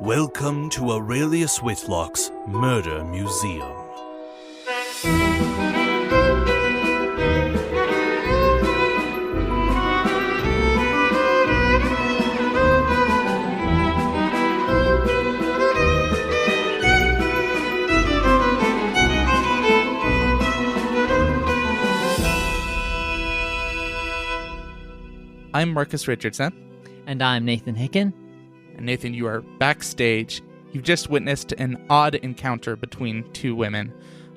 Welcome to Aurelius Whitlock's Murder Museum. I'm Marcus Richardson. And I'm Nathan Hicken. And Nathan, you are backstage. You've just witnessed an odd encounter between two women,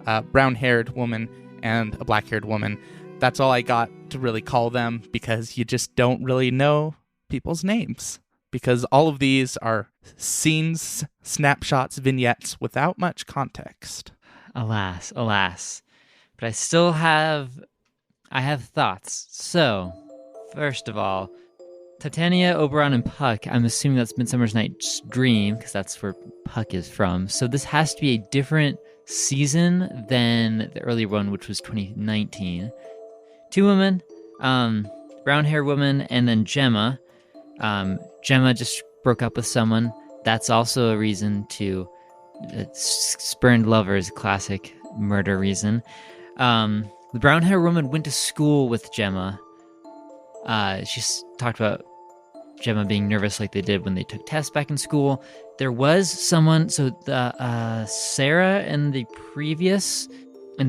a brown-haired woman and a black-haired woman. That's all I got to really call them because you just don't really know people's names. Because all of these are scenes, snapshots, vignettes without much context. Alas. But I have thoughts. So, first of all, Titania, Oberon, and Puck, I'm assuming that's Midsummer Night's Dream, because that's where Puck is from. So this has to be a different season than the earlier one, which was 2019. Two women, brown-haired woman, and then Gemma. Gemma just broke up with someone. That's also a reason to... spurned lovers, classic murder reason. The brown-haired woman went to school with Gemma. She talked about Gemma being nervous like they did when they took tests back in school. There was someone, so the Sarah in the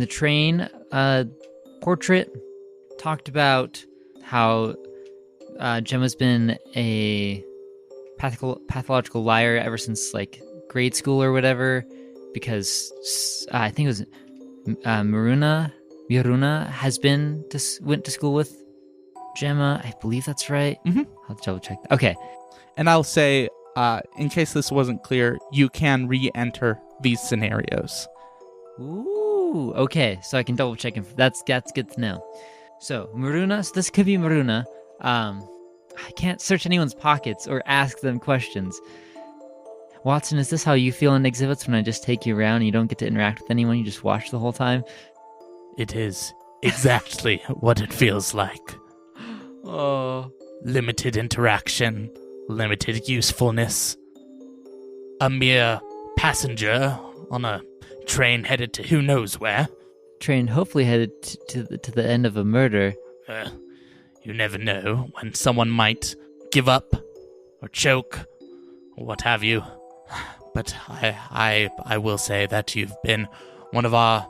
train portrait talked about how Gemma's been a pathological liar ever since like grade school or whatever, because I think it was Miruna went to school with Gemma. I believe that's right. Mm-hmm. I'll double check that. Okay. And I'll say, in case this wasn't clear, you can re-enter these scenarios. Ooh, okay. So I can double check. That's good to know. So Maruna, so this could be Maruna. I can't search anyone's pockets or ask them questions. Watson, is this how you feel in exhibits when I just take you around and you don't get to interact with anyone? You just watch the whole time? It is exactly what it feels like. Oh. Limited interaction, limited usefulness. A mere passenger on a train headed to who knows where. Train hopefully headed to the end of a murder. You never know when someone might give up or choke or what have you. But I will say that you've been one of our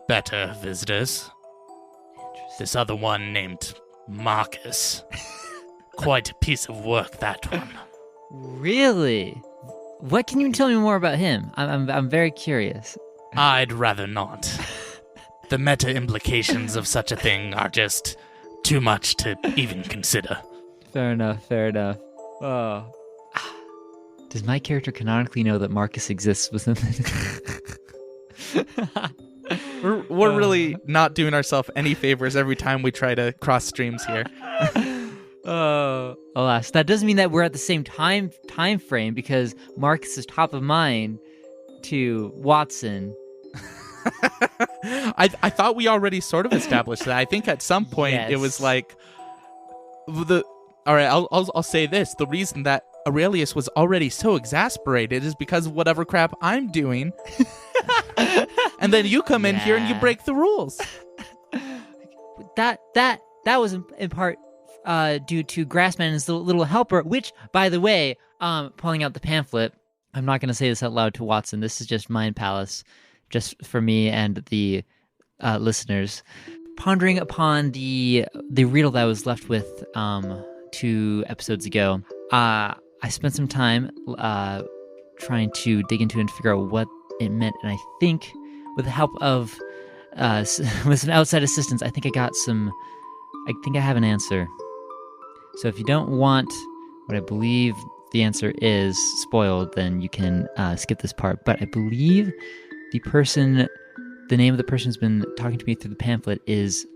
better visitors. This other one named Marcus. Quite a piece of work, that one. Really? What can you tell me more about him? I'm very curious. I'd rather not. The meta implications of such a thing are just too much to even consider. Fair enough. Oh. Does my character canonically know that Marcus exists within We're really not doing ourselves any favors every time we try to cross streams here. Alas, that doesn't mean that we're at the same time frame, because Marcus is top of mind to Watson. I thought we already sort of established that. I think at some point Yes. It was like all right. I'll say this: the reason that Aurelius was already so exasperated is because of whatever crap I'm doing. And then you come in here and you break the rules. That was in part due to Grassman's little helper, which, by the way, pulling out the pamphlet, I'm not going to say this out loud to Watson. This is just Mind Palace, just for me and the listeners. Pondering upon the riddle that I was left with 2 episodes ago, I spent some time trying to dig into it and figure out what it meant, and I think with the help of with some outside assistance, I think I have an answer. So if you don't want what I believe the answer is spoiled, then you can skip this part. But I believe the name of the person who's been talking to me through the pamphlet is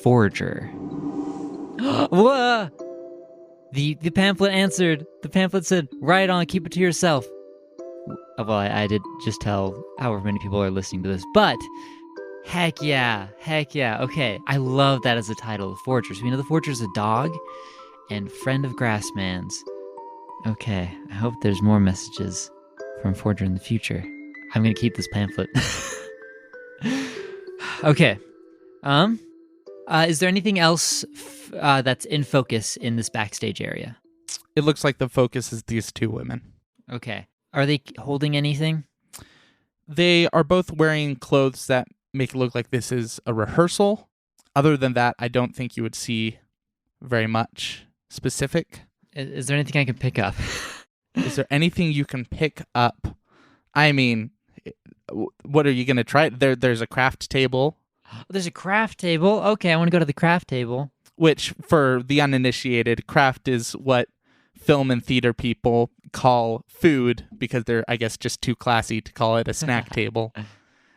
Forager. Whoa! The pamphlet answered. The pamphlet said, "Right on, keep it to yourself." Well, I did just tell however many people are listening to this, but heck yeah. Okay, I love that as a title, the Forager. So we know the Forager's a dog and friend of Grassman's. Okay, I hope there's more messages from Forger in the future. I'm gonna keep this pamphlet. Okay. Is there anything else that's in focus in this backstage area? It looks like the focus is these two women. Okay. Are they holding anything? They are both wearing clothes that make it look like this is a rehearsal. Other than that, I don't think you would see very much specific. Is there anything I can pick up? Is there anything you can pick up? I mean, what are you going to try? There's a craft table. Oh, there's a craft table. Okay, I want to go to the craft table. Which, for the uninitiated, craft is what film and theater people call food because they're, I guess, just too classy to call it a snack table.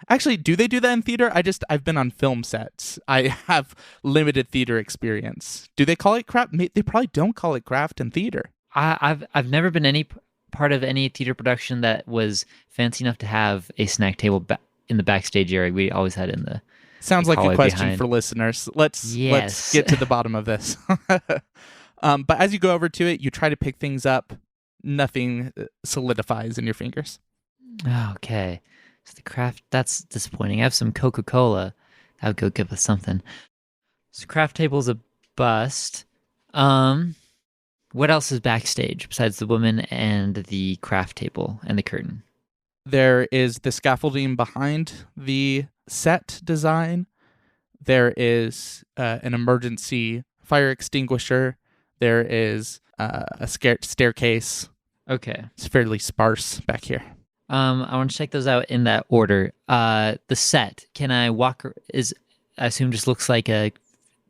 Actually, do they do that in theater? I've been on film sets. I have limited theater experience. Do they call it craft? They probably don't call it craft in theater. I've never been any part of any theater production that was fancy enough to have a snack table in the backstage area. We always had it in the Sounds like a question behind. for listeners. Let's get to the bottom of this. But as you go over to it, you try to pick things up. Nothing solidifies in your fingers. Okay. So the craft, that's disappointing. I have some Coca-Cola. That would go good with something. So craft table's a bust. What else is backstage besides the woman and the craft table and the curtain? There is the scaffolding behind the set design. There is an emergency fire extinguisher. There is a staircase. Okay. It's fairly sparse back here. I want to check those out in that order. The set, can I walk? I assume just looks like a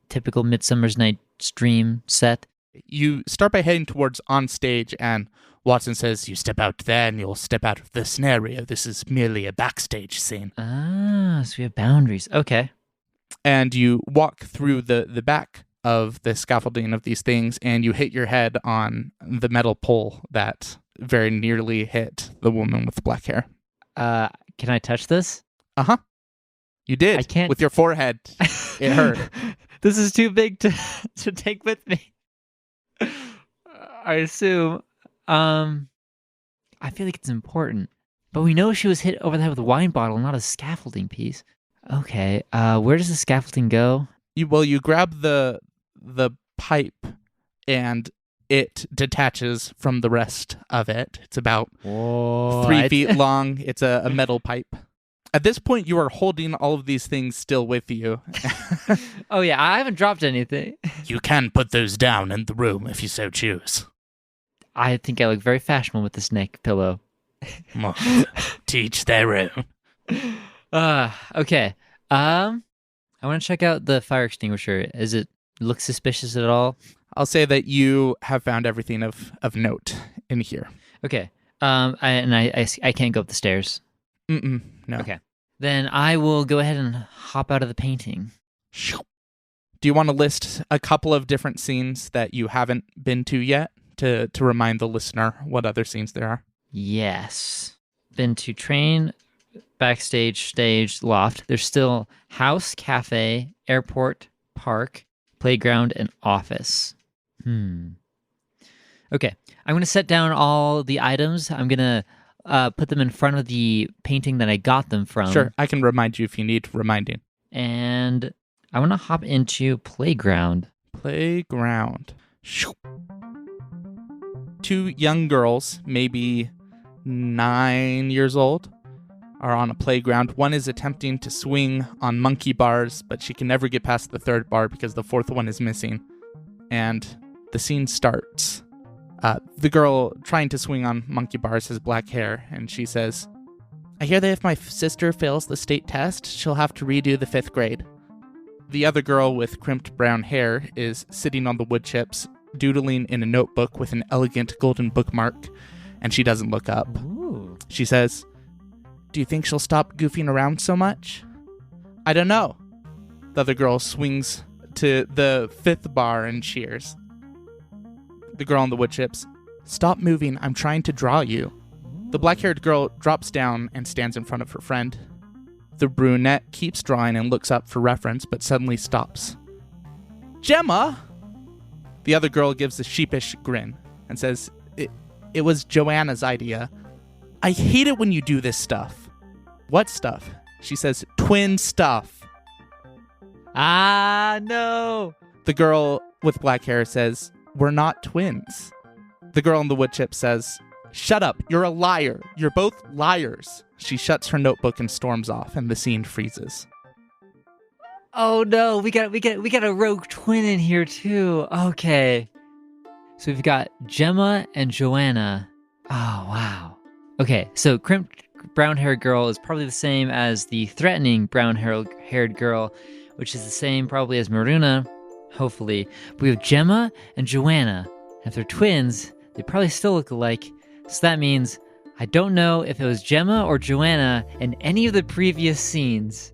typical Midsummer's Night's Dream set. You start by heading towards on stage, and Watson says, "You step out there, and you'll step out of the scenario. This is merely a backstage scene." Ah, so we have boundaries. Okay. And you walk through the back of the scaffolding of these things, and you hit your head on the metal pole that very nearly hit the woman with the black hair. Can I touch this? Uh-huh. You did. I can't. With your forehead. It hurt. This is too big to take with me. I assume. I feel like it's important. But we know she was hit over the head with a wine bottle, not a scaffolding piece. Okay. Where does the scaffolding go? You grab the pipe, and it detaches from the rest of it. It's about 3 feet long. It's a metal pipe. At this point, you are holding all of these things still with you. Oh, yeah. I haven't dropped anything. You can put those down in the room if you so choose. I think I look very fashionable with this neck pillow. Well, teach their own. Okay. I want to check out the fire extinguisher. Does it look suspicious at all? I'll say that you have found everything of note in here. Okay. I can't go up the stairs. No. Okay. Then I will go ahead and hop out of the painting. Do you want to list a couple of different scenes that you haven't been to yet to remind the listener what other scenes there are? Yes. Been to train, backstage, stage, loft. There's still house, cafe, airport, park, playground, and office. Okay. I'm going to set down all the items. I'm going to put them in front of the painting that I got them from. Sure. I can remind you if you need reminding. And I want to hop into playground. Playground. Two young girls, maybe 9 years old, are on a playground. One is attempting to swing on monkey bars, but she can never get past the third bar because the fourth one is missing. And the scene starts. The girl trying to swing on monkey bars has black hair, and she says, "I hear that if my sister fails the state test, she'll have to redo the 5th grade." The other girl with crimped brown hair is sitting on the wood chips, doodling in a notebook with an elegant golden bookmark, and she doesn't look up. Ooh. She says, "Do you think she'll stop goofing around so much?" "I don't know." The other girl swings to the 5th bar and cheers. The girl on the wood chips, "Stop moving, I'm trying to draw you." The black-haired girl drops down and stands in front of her friend. The brunette keeps drawing and looks up for reference, but suddenly stops. "Gemma!" The other girl gives a sheepish grin and says, it was Joanna's idea. I hate it when you do this stuff. What stuff? She says, twin stuff. Ah, no. The girl with black hair says, we're not twins. The girl in the wood chip says, shut up, you're a liar. You're both liars. She shuts her notebook and storms off, and the scene freezes. Oh no, we got a rogue twin in here too. Okay. So we've got Gemma and Joanna. Oh wow. Okay, so crimped brown-haired girl is probably the same as the threatening brown-haired girl, which is the same probably as Maruna, hopefully. But we have Gemma and Joanna. If they're twins, they probably still look alike. So that means I don't know if it was Gemma or Joanna in any of the previous scenes.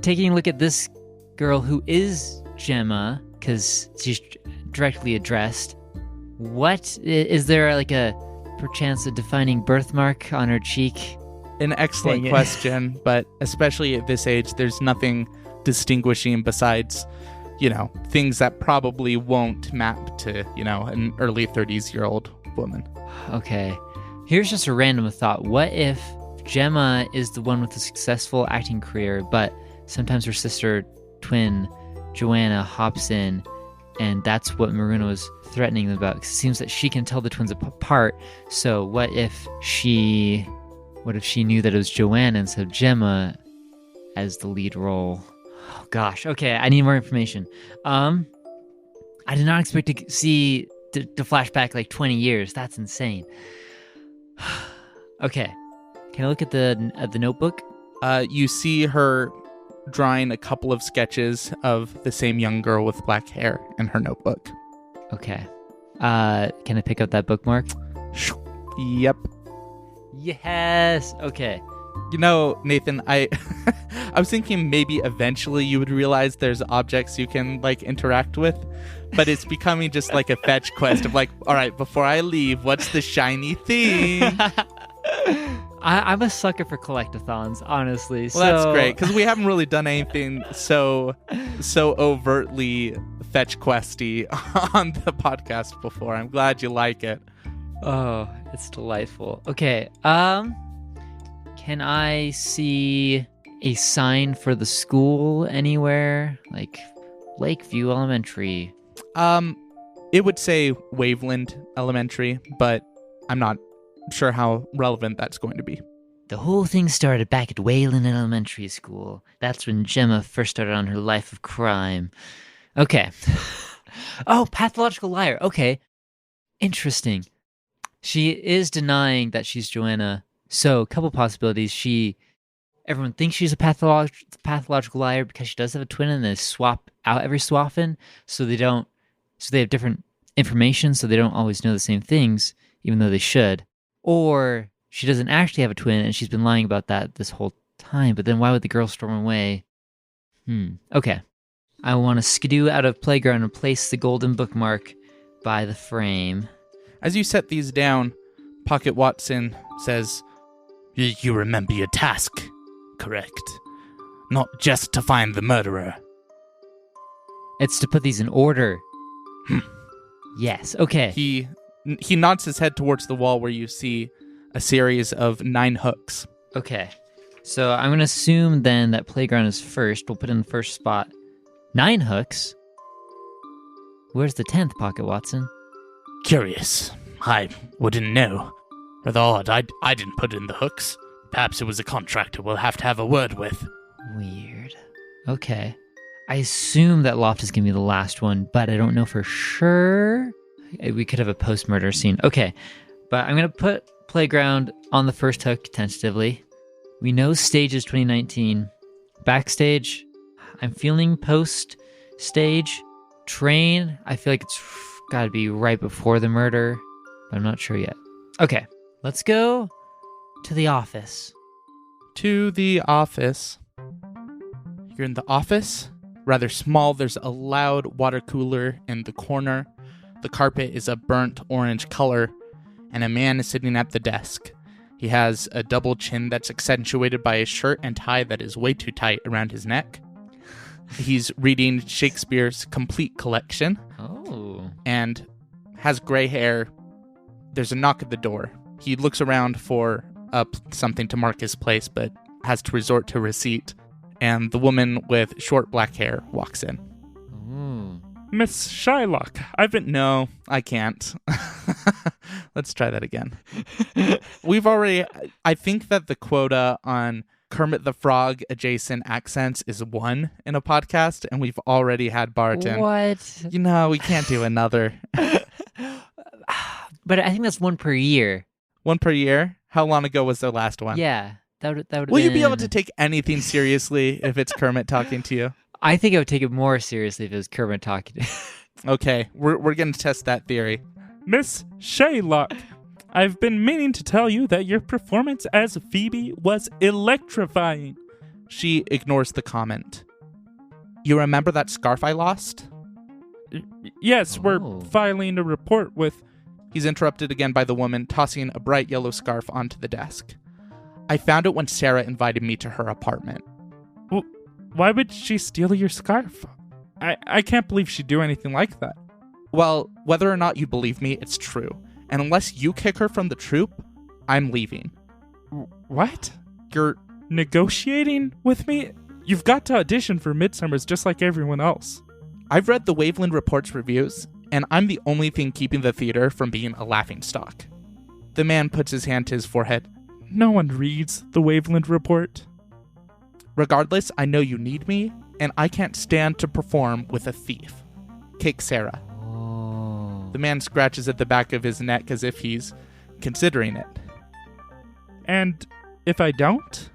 Taking a look at this girl who is Gemma, because she's directly addressed. What is there like a perchance a defining birthmark on her cheek? An excellent question, but especially at this age, there's nothing distinguishing besides, things that probably won't map to, an early 30s-year-old woman. Okay. Here's just a random thought. What if Gemma is the one with a successful acting career, but sometimes her sister twin, Joanna, hops in, and that's what Maruna was threatening them about? Because it seems that she can tell the twins apart. So what if she knew that it was Joanna instead of Gemma as the lead role? Oh gosh. Okay, I need more information. I did not expect to see the flashback like 20 years. That's insane. Okay. Can I look at the notebook? You see her drawing a couple of sketches of the same young girl with black hair in her notebook. Okay. Can I pick up that bookmark? Yep. Yes. Okay. Nathan, I was thinking maybe eventually you would realize there's objects you can interact with, but it's becoming just like a fetch quest of all right, before I leave, what's the shiny thing? I'm a sucker for collectathons, honestly. Well, that's great, because we haven't really done anything so overtly fetch questy on the podcast before. I'm glad you like it. Oh, it's delightful. Okay, can I see a sign for the school anywhere? Like Lakeview Elementary? It would say Waveland Elementary, but I'm not sure how relevant that's going to be. The whole thing started back at Wayland Elementary School. That's when Gemma first started on her life of crime. Okay. Oh, pathological liar. Okay. Interesting. She is denying that she's Joanna. So, a couple possibilities. Everyone thinks she's a pathological liar because she does have a twin, and they swap out every so often, so they have different information, so they don't always know the same things, even though they should. Or she doesn't actually have a twin, and she's been lying about that this whole time, but then why would the girl storm away? Okay. I want to skidoo out of playground and place the golden bookmark by the frame. As you set these down, Pocket Watson says, You remember your task, correct? Not just to find the murderer. It's to put these in order. Yes, okay. He nods his head towards the wall where you see a series of 9 hooks. Okay. So I'm going to assume then that playground is first. We'll put in the first spot. 9 hooks? Where's the 10th, Pocket Watson? Curious. I wouldn't know. Rather odd, I didn't put in the hooks. Perhaps it was a contractor we'll have to have a word with. Weird. Okay. I assume that loft is going to be the last one, but I don't know for sure. We could have a post-murder scene. Okay, but I'm going to put playground on the first hook tentatively. We know stage is 2019. Backstage, I'm feeling post-stage. Train, I feel like it's got to be right before the murder, but I'm not sure yet. Okay, let's go to the office. To the office. You're in the office. Rather small. There's a loud water cooler in the corner. The carpet is a burnt orange color, and a man is sitting at the desk. He has a double chin that's accentuated by a shirt and tie that is way too tight around his neck. He's reading Shakespeare's complete collection. Oh. And has gray hair There's a knock at the door. He looks around for something to mark his place, but has to resort to receipt. And the woman with short black hair walks in. Miss Shylock, No, I can't. Let's try that again. I think that the quota on Kermit the Frog adjacent accents is 1 in a podcast, and we've already had Barton. What? We can't do another. But I think that's 1 per year. 1 per year? How long ago was the last one? Yeah, that would. Will you be able to take anything seriously if it's Kermit talking to you? I think I would take it more seriously if it was Kermit talking. Okay, we're going to test that theory. Miss Shylock, I've been meaning to tell you that your performance as Phoebe was electrifying. She ignores the comment. You remember that scarf I lost? Yes, we're filing a report with... He's interrupted again by the woman tossing a bright yellow scarf onto the desk. I found it when Sarah invited me to her apartment. Why would she steal your scarf? I can't believe she'd do anything like that. Well, whether or not you believe me, it's true. And unless you kick her from the troupe, I'm leaving. What? You're negotiating with me? You've got to audition for Midsummer's just like everyone else. I've read the Waveland Report's reviews, and I'm the only thing keeping the theater from being a laughingstock. The man puts his hand to his forehead. No one reads the Waveland Report. Regardless, I know you need me, and I can't stand to perform with a thief. Kick Sarah. The man scratches at the back of his neck as if he's considering it. And if I don't?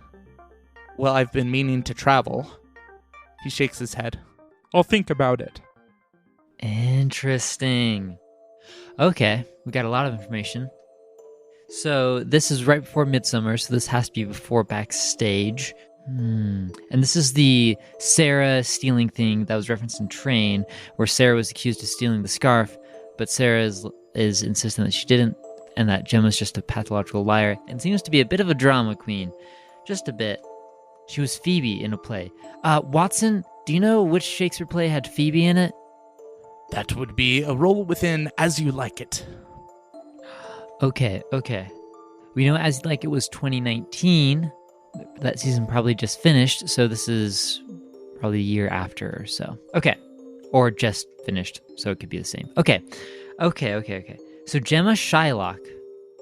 Well, I've been meaning to travel. He shakes his head. I'll think about it. Interesting. Okay, we got a lot of information. So this is right before Midsummer, so this has to be before Backstage. And this is the Sarah stealing thing that was referenced in Train, where Sarah was accused of stealing the scarf, but Sarah is insistent that she didn't, and that Gemma's just a pathological liar, and seems to be a bit of a drama queen. Just a bit. She was Phoebe in a play. Watson, do you know which Shakespeare play had Phoebe in it? That would be a role within As You Like It. Okay. We know As You Like It was 2019. That season probably just finished, so this is probably a year after or so. Okay. Or just finished, so it could be the same. Okay. So Gemma Shylock,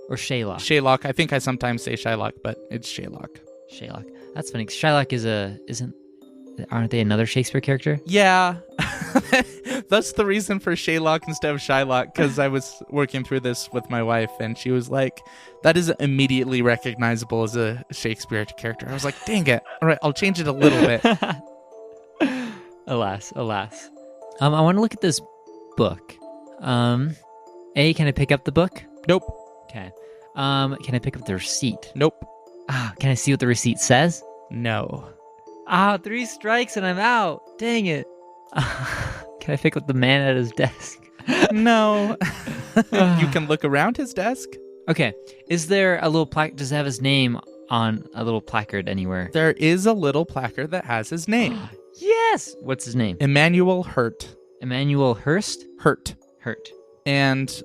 or Shaylock. Shaylock. I think I sometimes say Shylock, but it's Shaylock. Shaylock. That's funny, 'cause Shylock aren't they another Shakespeare character? Yeah. That's the reason for Shaylock instead of Shylock, because I was working through this with my wife, and she was like, that is immediately recognizable as a Shakespeare character. I was like, dang it. All right, I'll change it a little bit. Alas. I want to look at this book. Can I pick up the book? Nope. Okay. Can I pick up the receipt? Nope. Can I see what the receipt says? No. 3 strikes and I'm out. Dang it. Can I pick up the man at his desk? No. You can look around his desk. Okay. Is there a little plaque? Does it have his name on a little placard anywhere? There is a little placard that has his name. Yes. What's his name? Emmanuel Hurt. Emmanuel Hurst? Hurt. And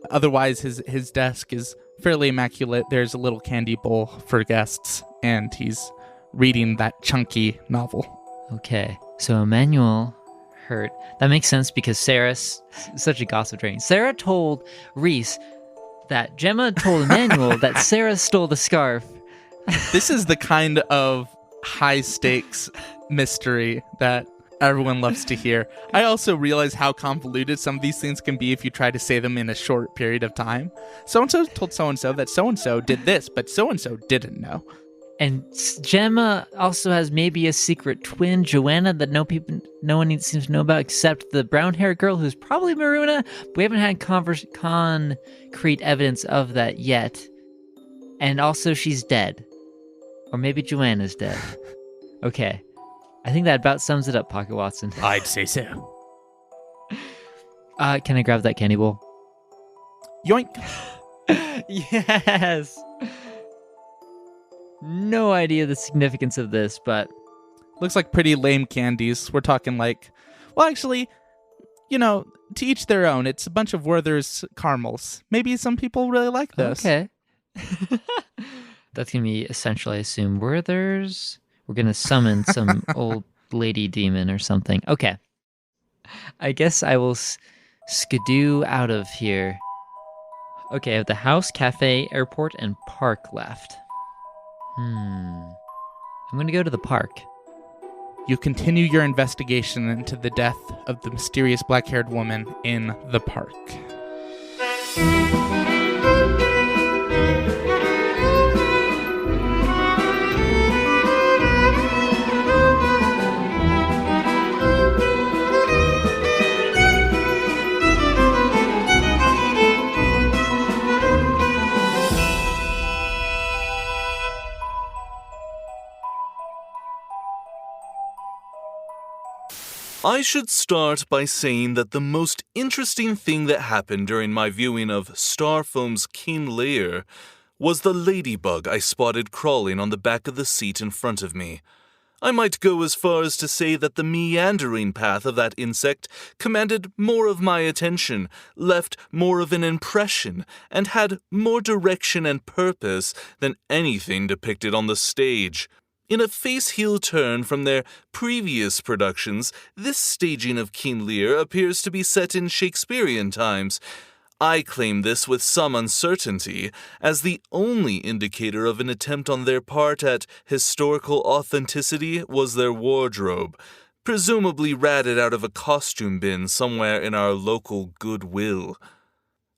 otherwise, his desk is fairly immaculate. There's a little candy bowl for guests, and he's reading that chunky novel. Okay. So Emmanuel Hurt. That makes sense because Sarah's such a gossip train. Sarah told Reese that Gemma told Emmanuel that Sarah stole the scarf. This is the kind of high-stakes mystery that everyone loves to hear. I also realize how convoluted some of these things can be if you try to say them in a short period of time. So-and-so told so-and-so that so-and-so did this, but so-and-so didn't know. And Gemma also has maybe a secret twin, Joanna, that no one seems to know about except the brown-haired girl who's probably Maruna. We haven't had concrete evidence of that yet. And also she's dead. Or maybe Joanna's dead. Okay. I think that about sums it up, Pocket Watson. I'd say so. Can I grab that candy bowl? Yoink. Yes. No idea the significance of this, but looks like pretty lame candies. We're talking like, well, actually, to each their own. It's a bunch of Werther's caramels. Maybe some people really like this. Okay. That's going to be essential, I assume. Werther's. We're going to summon some old lady demon or something. Okay. I guess I will skidoo out of here. Okay, I have the house, cafe, airport, and park left. I'm going to go to the park. You continue your investigation into the death of the mysterious black-haired woman in the park. I should start by saying that the most interesting thing that happened during my viewing of Starfoam's King Lear was the ladybug I spotted crawling on the back of the seat in front of me. I might go as far as to say that the meandering path of that insect commanded more of my attention, left more of an impression, and had more direction and purpose than anything depicted on the stage. In a face-heel turn from their previous productions, this staging of King Lear appears to be set in Shakespearean times. I claim this with some uncertainty, as the only indicator of an attempt on their part at historical authenticity was their wardrobe, presumably ratted out of a costume bin somewhere in our local Goodwill.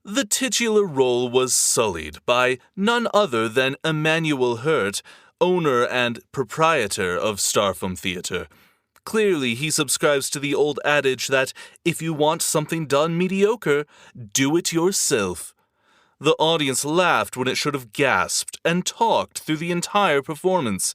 The titular role was sullied by none other than Emmanuel Hurt, owner and proprietor of Starfoam Theatre. Clearly, he subscribes to the old adage that if you want something done mediocre, do it yourself. The audience laughed when it should have gasped and talked through the entire performance.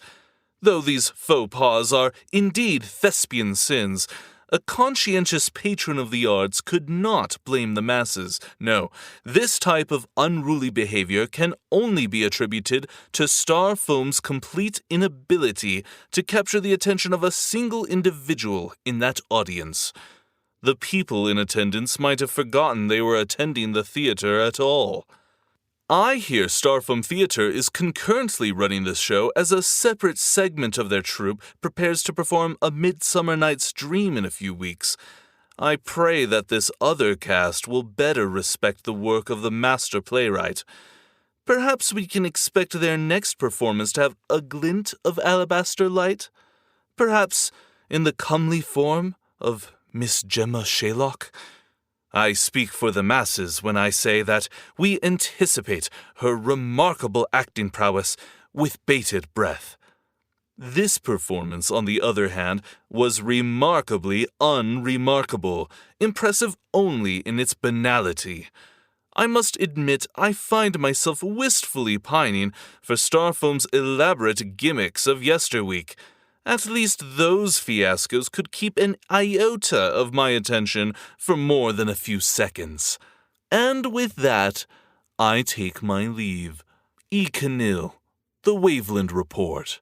Though these faux pas are indeed thespian sins, a conscientious patron of the arts could not blame the masses. No, this type of unruly behavior can only be attributed to Starfoam's complete inability to capture the attention of a single individual in that audience. The people in attendance might have forgotten they were attending the theater at all. I hear Starfoam Theatre is concurrently running this show as a separate segment of their troupe prepares to perform A Midsummer Night's Dream in a few weeks. I pray that this other cast will better respect the work of the master playwright. Perhaps we can expect their next performance to have a glint of alabaster light? Perhaps in the comely form of Miss Gemma Sherlock? I speak for the masses when I say that we anticipate her remarkable acting prowess with bated breath. This performance, on the other hand, was remarkably unremarkable, impressive only in its banality. I must admit I find myself wistfully pining for Starfoam's elaborate gimmicks of yesterweek. At least those fiascos could keep an iota of my attention for more than a few seconds. And with that, I take my leave. E. Canil, The Waveland Report.